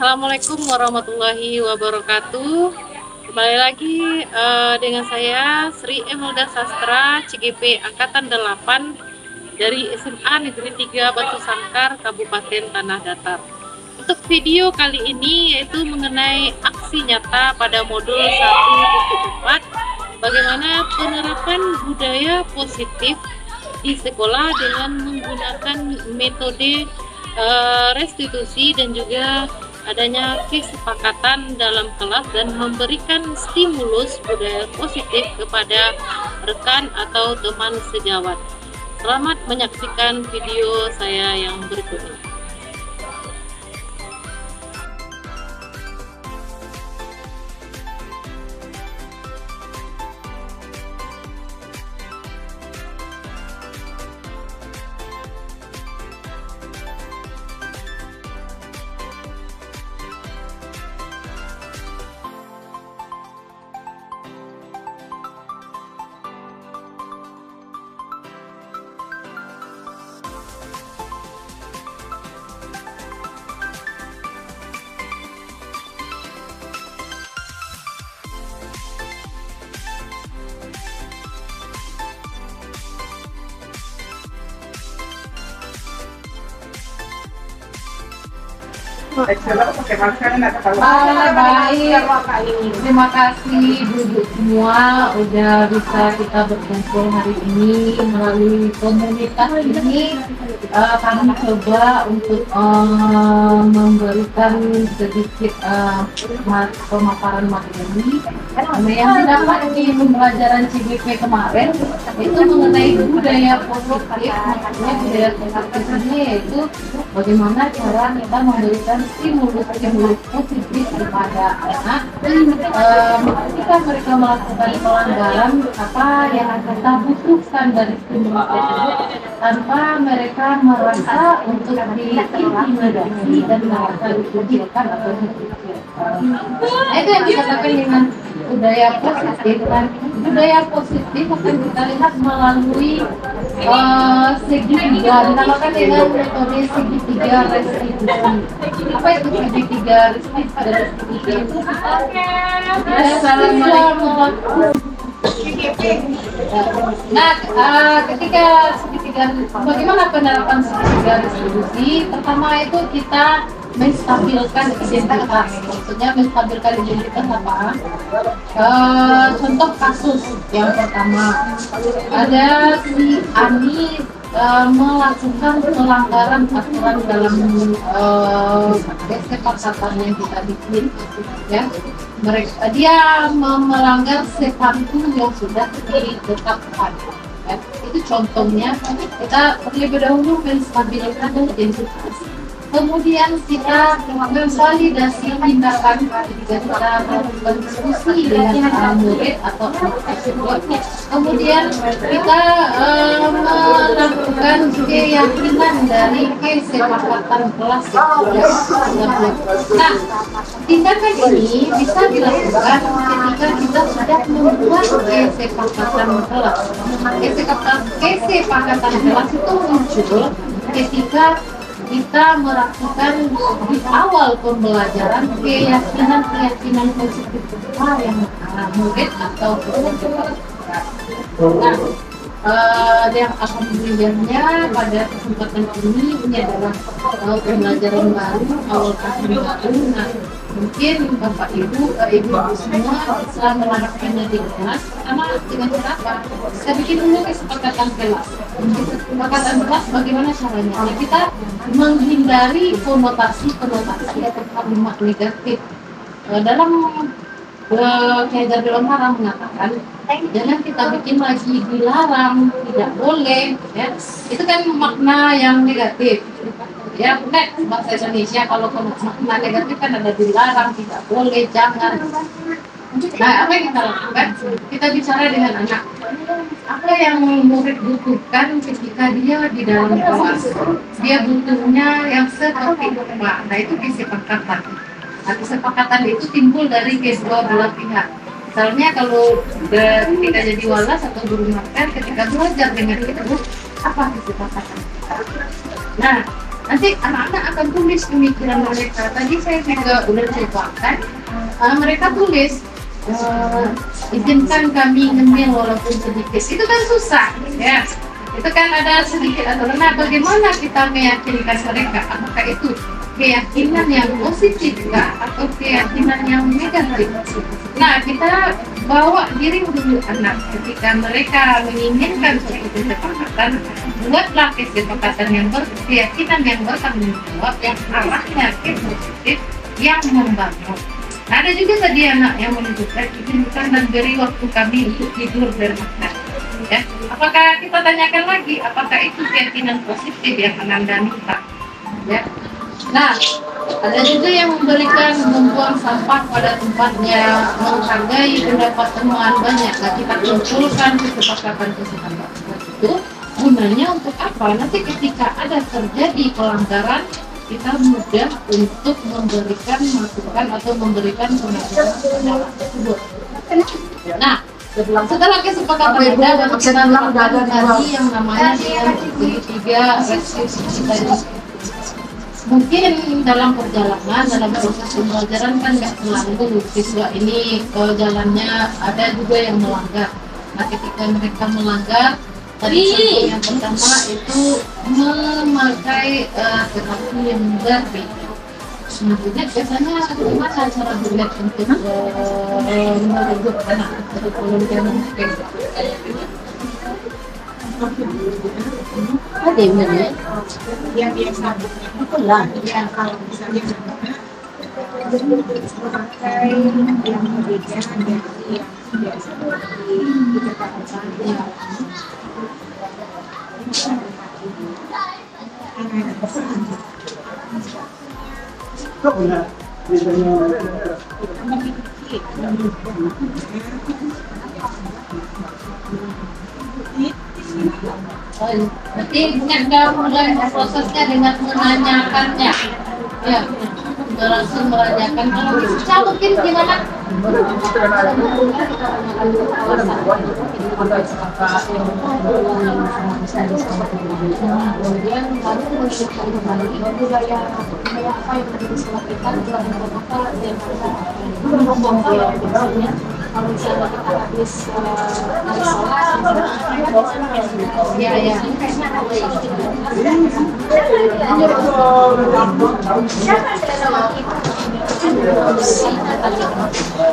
Assalamualaikum warahmatullahi wabarakatuh. Kembali lagi dengan saya Sri Emelda Sastra CGP Angkatan 8 dari SMA Negeri 3 Batu Sangkar Kabupaten Tanah Datar. Untuk video kali ini yaitu mengenai aksi nyata pada modul 1.4 bagaimana penerapan budaya positif di sekolah dengan menggunakan metode restitusi dan juga adanya kesepakatan dalam kelas dan memberikan stimulus budaya positif kepada rekan atau teman sejawat. Selamat menyaksikan video saya yang berikut ini. Baik, terima kasih duduk semua udah bisa kita berkumpul hari ini melalui komunitas ini. Kami coba untuk memberikan sedikit pemaparan materi yang didapat di pembelajaran CGP kemarin itu mengenai budaya positif. Maksudnya budaya positif ini yaitu bagaimana cara kita memberikan stimulus positif kepada anak ketika mereka melakukan pelanggaran apa yang kita butuhkan dari stimulus tersebut tanpa mereka merasa untuk diintimidasi dan merasa dikucilkan atau dikucilkan. Nah, itu yang dikatakan dengan budaya positif, dan budaya positif akan kita lihat melalui segitiga, dinamakan dengan metode segitiga restitusi. Apa itu segitiga restitusi? Assalamualaikum. Nah, ketika segitiga, bagaimana penerapan segitiga restitusi? Pertama itu kita menstabilkan identitas. Maksudnya menstabilkan identitas apa? Contoh kasus yang pertama, ada si Ani melakukan pelanggaran aturan dalam kesepakatan yang kita bikin, ya. Dia melanggar sesuatu yang sudah ditetapkan. Ya. Itu contohnya, kita terlebih dahulu menstabilkan identitas. Kemudian kita menvalidasi tindakan ketika kita melakukan diskusi dengan murid atau anak tersebut. Kemudian kita melakukan keyakinan dari kesepakatan kelas. Nah, tindakan ini bisa dilakukan ketika kita sudah membuat kesepakatan kelas. Kesepakatan kelas itu muncul ketika kita melakukan di awal pembelajaran keyakinan positif yang murid atau yang alhamdulillahnya pada kesempatan ini adalah pembelajaran baru, awal tahun baru. Nah, mungkin Bapak Ibu semua bisa menerapkannya di kelas. Pertama dengan cara apa? Kita bikin dulu kesepakatan kelas. Kesepakatan kelas bagaimana caranya? Nah, kita menghindari konotasi kalimat negatif. Dalam Kiai Jardil Haram mengatakan jangan kita bikin lagi dilarang, tidak boleh, ya. Itu kan makna yang negatif, ya. Bahasa Indonesia kalau makna negatif kan ada dilarang, tidak boleh, jangan. Nah, apa yang kita lakukan? Kita bicara dengan anak. Apa yang murid butuhkan ketika dia di dalam kelas? Dia butuhnya yang seperti apa? Nah, itu kesepakatan. Nah, kesepakatan itu timbul dari kedua belah pihak. Misalnya kalau ketika jadi walas atau guru makan, ketika belajar dengan itu, apa kesepakatan kita? Nah, nanti anak-anak akan tulis pemikiran mereka. Tadi saya juga udah cobakan, mereka tulis, izinkan kami ngemil walaupun sedikit. Itu kan susah, ya. Itu kan ada sedikit aturan. Nah, bagaimana kita meyakinkan mereka? Apakah itu keyakinan yang positif kah atau keyakinan yang negatif? Nah, kita bawa diri dulu anak ketika mereka menginginkan suatu kesepakatan, buatlah kesepakatan yang berkeyakinan yang bertanggung jawab, yang arahnya ke positif, yang membangun. Nah, ada juga tadi anak yang menunjukkan izinkan dan beri waktu kami untuk tidur dan makan. Ya, apakah kita tanyakan lagi apakah itu keyakinan positif yang Ananda minta? Ya. Nah, ada juga yang memberikan membuang sampah pada tempatnya, menghargai pendapat temuan banyak. Nah, kita kumpulkan kesepakatan itu gunanya untuk apa? Nanti ketika ada terjadi pelanggaran, kita mudah untuk memberikan masukan atau memberikan pendapat tersebut. Nah, setelah kesepakatan ada dan kita lakukan tadi yang namanya tiga restitusi tadi. Mungkin dalam perjalanan, dalam proses pembelajaran kan nggak selalu siswa ini jalannya ada juga yang melanggar. Nah, ketika mereka melanggar, tadi yang pertama itu memakai perilaku yang berbeda. Sebenarnya biasanya gimana cara dilihat untuk menegur anak atau kemudian ada yang benar yang biasa itu lah yang kalau misalnya memakai yang berbeda dari yang biasa dikatakan kok benar biasanya berarti nggak mulai prosesnya dengan menanyakannya, ya, langsung menanyakan. Kalau bisa mungkin gimana? Kemudian budaya apa yang tadi disampaikan kalau misalnya kita habis ya ya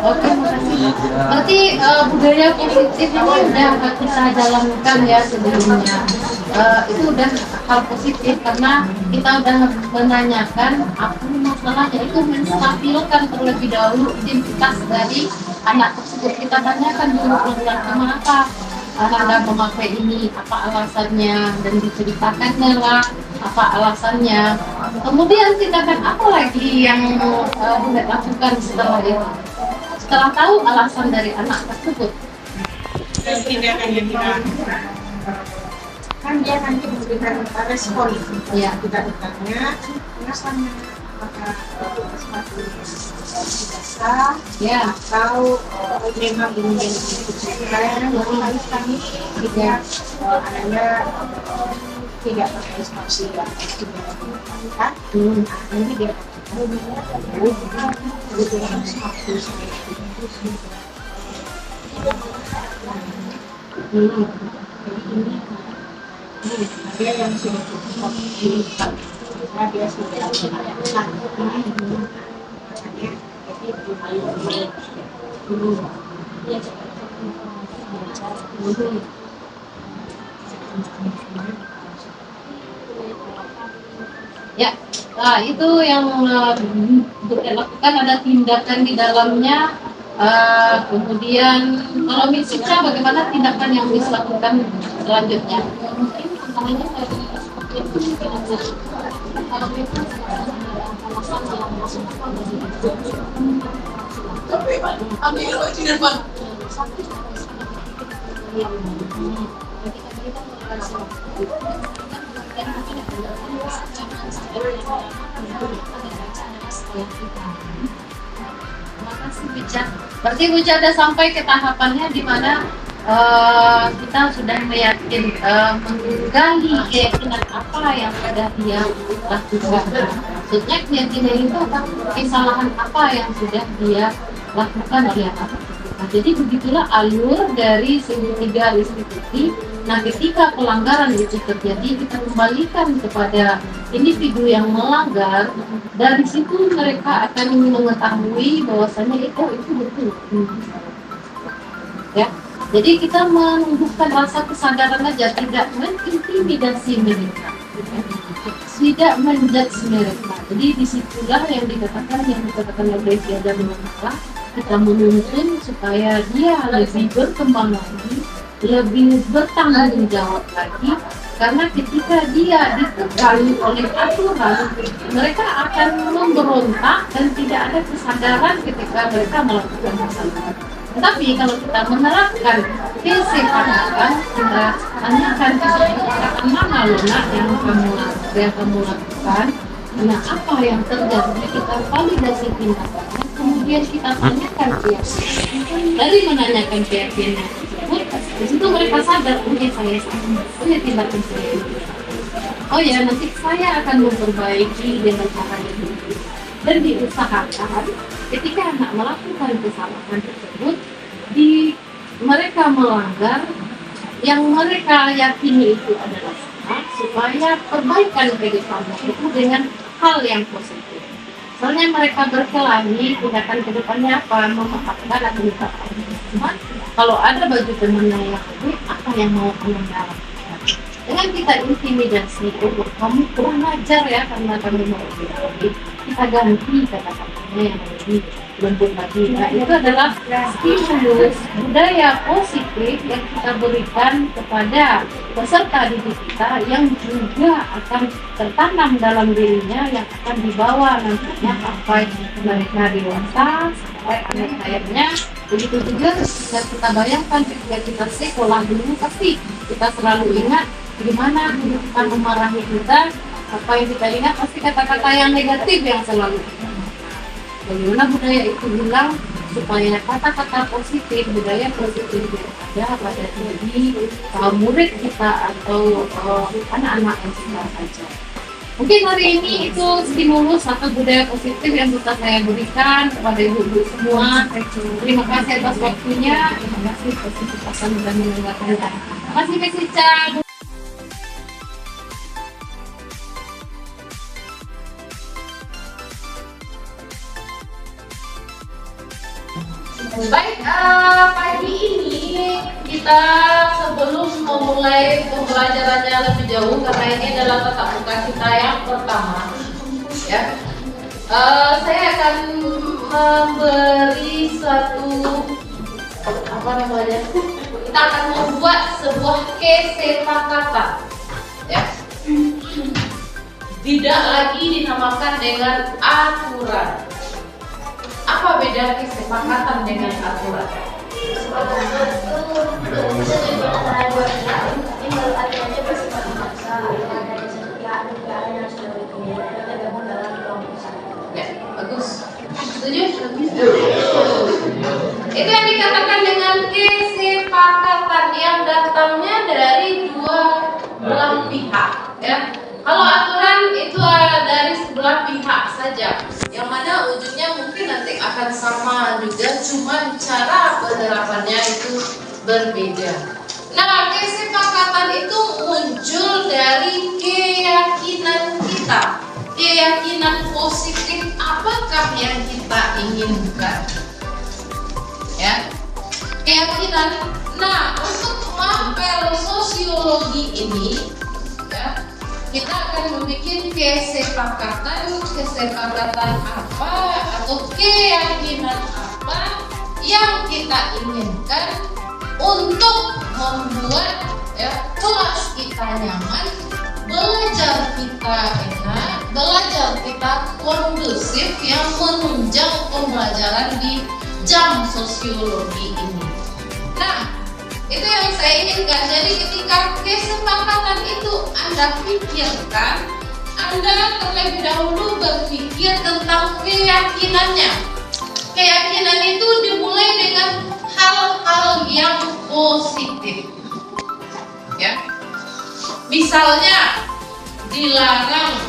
oke, makasih. Berarti budaya positif ini udah kita jalankan ya sebelumnya. Itu udah hal positif karena kita udah menanyakan apa masalahnya, itu menstabilkan terlebih dahulu identitas dari anak tersebut. Kita tanyakan dulu kenapa Anda memakai ini, apa alasannya, dan diceritakannya lah apa alasannya. Kemudian tindakan apa lagi yang Bunda lakukan setelah itu? Setelah tahu alasan dari anak tersebut, tindakan yang kita kan dia nanti memberikan respon ya, kita bertanya kenapa, apakah sesuatu biasa ya, atau memang ini yang diceritain yang harus kami tidak anaknya tidak pakai responsif kan nanti dia dia yang sudah cukup karena dia sudah ya. Nah, itu yang lakukan, ada tindakan di dalamnya. Kemudian kalau misalnya bagaimana tindakan yang bisa lakukan selanjutnya? Mungkin tantangannya seperti itu. Kalau makasih Buca. Berarti Buca ada sampai ke tahapannya di mana kita sudah menggali keyakinan apa yang sudah dia lakukan. Maksudnya keyakinan itu apa? Kesalahan apa yang sudah dia lakukan oleh apa? Nah, jadi begitulah alur dari segitiga restitusi. Nah, ketika pelanggaran itu terjadi, kita kembalikan kepada individu yang melanggar. Dari situ mereka akan mengetahui bahwasanya itu betul. Ya, jadi kita menumbuhkan rasa kesadaran aja, tidak mengintimidasi mereka, tidak menjudge mereka. Jadi disitulah yang dikatakan oleh Tiada Menangkap, kita menuntun supaya dia lebih berkembang lagi, lebih bertanggung jawab lagi, karena ketika dia ditekan oleh aturan, mereka akan memberontak dan tidak ada kesadaran ketika mereka melakukan kesalahan. Tetapi kalau kita menerapkan kesepakatan, kita tanyakan kesepakatan mana lunak yang kamu lakukan, nah apa yang terjadi, kita validasi tindakannya, kemudian kita tanyakan keyakinan. Dari menanyakan keyakinan tersebut, di situ mereka sadar, saya salah, tindakan saya. Oh ya, nanti saya akan memperbaiki dengan cara ini. Dan diusahakan ketika anak melakukan kesalahan tersebut, mereka melanggar yang mereka yakini itu adalah salah, supaya perbaikan ke depannya itu dengan hal yang positif. Soalnya mereka berkelahi, tindakan ke depannya apa? Memaafkan atau lupakan. Cuma kalau ada baju teman yang lebih, apa yang mau kamu lakukan? Dengan kita intimidasi, kamu kurang ajar ya karena kamu mau lebih, kita ganti kata-katanya yang lebih lembut lagi. Nah, itu adalah stimulus budaya positif yang kita berikan kepada peserta didik kita, yang juga akan tertanam dalam dirinya, yang akan dibawa nantinya sampai mereka dewasa, sampai anak kayaknya. Begitu juga ketika kita bayangkan ketika kita sekolah dulu, pasti kita selalu ingat gimana kita memarahi kita, apa yang kita ingat pasti kata-kata yang negatif yang selalu. Bagaimana budaya itu hilang supaya kata-kata positif, budaya positif yang ada pada diri murid kita atau anak-anak yang sedang belajar. Mungkin hari ini itu stimulus atau budaya positif yang bisa saya berikan kepada ibu-ibu semua. Terima kasih atas waktunya. Terima kasih atas kesempatan sudah mendengarkan. Terima kasih Miss Ica. Baik, pagi ini kita sebelum memulai pembelajarannya lebih jauh, karena ini adalah tatap muka kita yang pertama, ya. Saya akan memberi suatu kita akan membuat sebuah kesepakatan, ya. Tidak lagi dinamakan dengan aturan. Apa beda kesepakatan dengan aturan? Ya, bagus. Setuju? Itu yang dikatakan dengan kesepakatan yang datangnya dari dua belah pihak, ya. Kalau aturan itu dari sebelah pihak saja, yang mana ujungnya mungkin nanti akan sama juga, cuma cara penerapannya itu berbeda. Nah, kesepakatan itu muncul dari keyakinan kita, keyakinan positif apakah yang kita inginkan, ya, keyakinan. Nah, untuk mapel sosiologi ini, ya, kita akan membuat kesepakatan apa atau keyakinan apa yang kita inginkan untuk membuat, ya, kelas kita nyaman, belajar kita enak, belajar kita kondusif, yang menunjang pembelajaran di jam sosiologi ini. Nah, itu yang saya inginkan. Jadi ketika kesepakatan itu Anda pikirkan, Anda terlebih dahulu berpikir tentang keyakinannya. Keyakinan itu dimulai dengan hal-hal yang positif. Ya. Misalnya dilarang,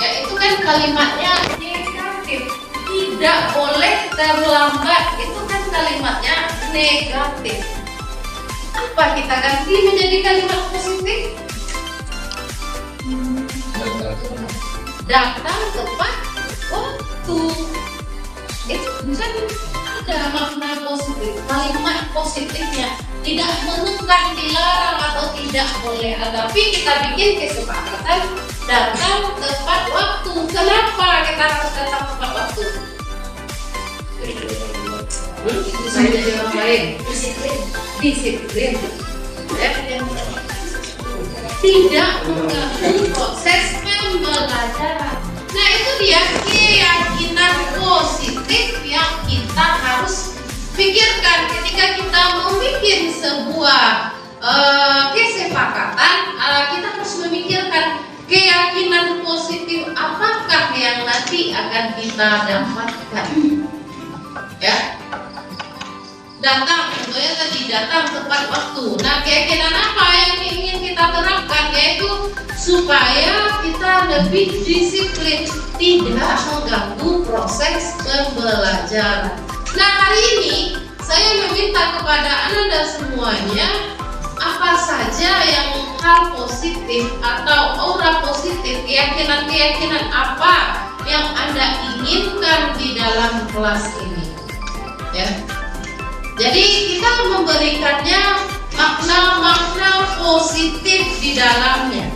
ya itu kan kalimatnya negatif. Tidak boleh terlambat, itu kan kalimatnya negatif. Apa kita ganti menjadi kalimat positif? Datang tepat waktu. Itu kan ada makna positif. Kalimat positifnya tidak menekan, dilarang atau tidak boleh, tapi kita bikin kesepakatan datang tepat waktu. Kenapa kita harus datang tepat waktu? Itu saja orang lain. Disiplin. Ya. Tidak mengganggu proses pembelajaran. Nah itu dia keyakinan positif yang kita harus pikirkan ketika kita membuat sebuah kesepakatan. Kita harus memikirkan keyakinan positif apakah yang nanti akan kita dapatkan. Ya, datang, contohnya tadi datang tepat waktu. Nah, keyakinan apa yang ingin kita terapkan, yaitu supaya kita lebih disiplin, tidak mengganggu proses pembelajaran. Nah, hari ini saya meminta kepada Anda semuanya, apa saja yang hal positif atau aura positif, keyakinan-keyakinan apa yang Anda inginkan di dalam kelas ini. Ya. Jadi kita memberikannya makna-makna positif di dalamnya.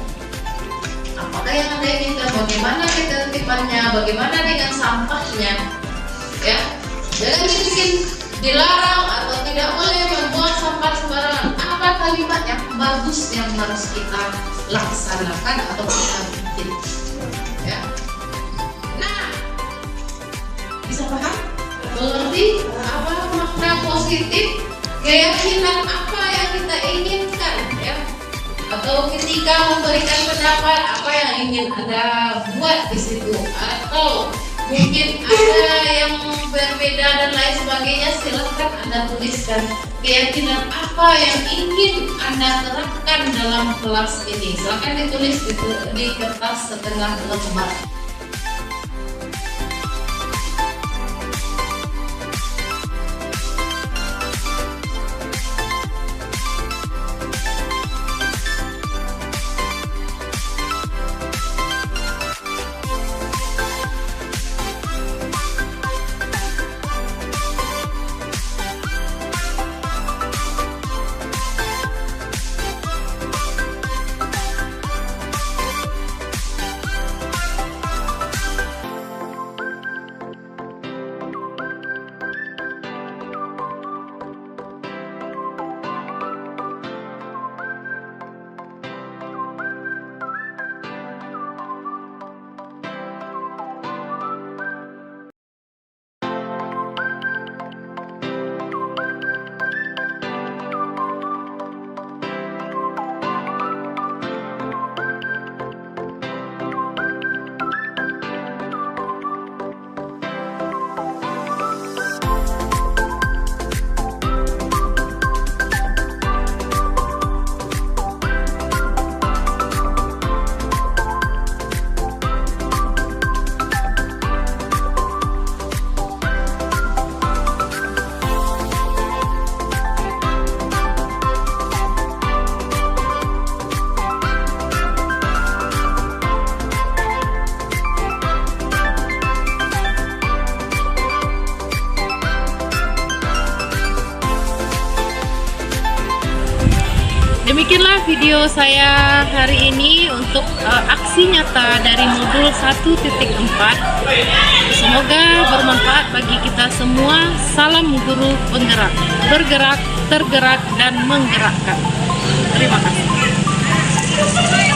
Apakah yang Anda inginkan? Bagaimana ketertibannya? Bagaimana dengan sampahnya? Ya, jangan dibikin dilarang atau tidak boleh membuang sampah sembarangan. Apa kalimat yang bagus yang harus kita laksanakan atau kita bikin? Ya. Nah, bisa paham? Mengerti apa makna positif, keyakinan apa yang kita inginkan, ya? Atau ketika memberikan pendapat apa yang ingin Anda buat di situ, atau mungkin ada yang berbeda dan lain sebagainya, silahkan Anda tuliskan keyakinan apa yang ingin Anda terapkan dalam kelas ini. Silahkan ditulis di kertas setengah lembar. Demikianlah video saya hari ini untuk aksi nyata dari modul 1.4. Semoga bermanfaat bagi kita semua. Salam guru penggerak, bergerak, tergerak, dan menggerakkan. Terima kasih.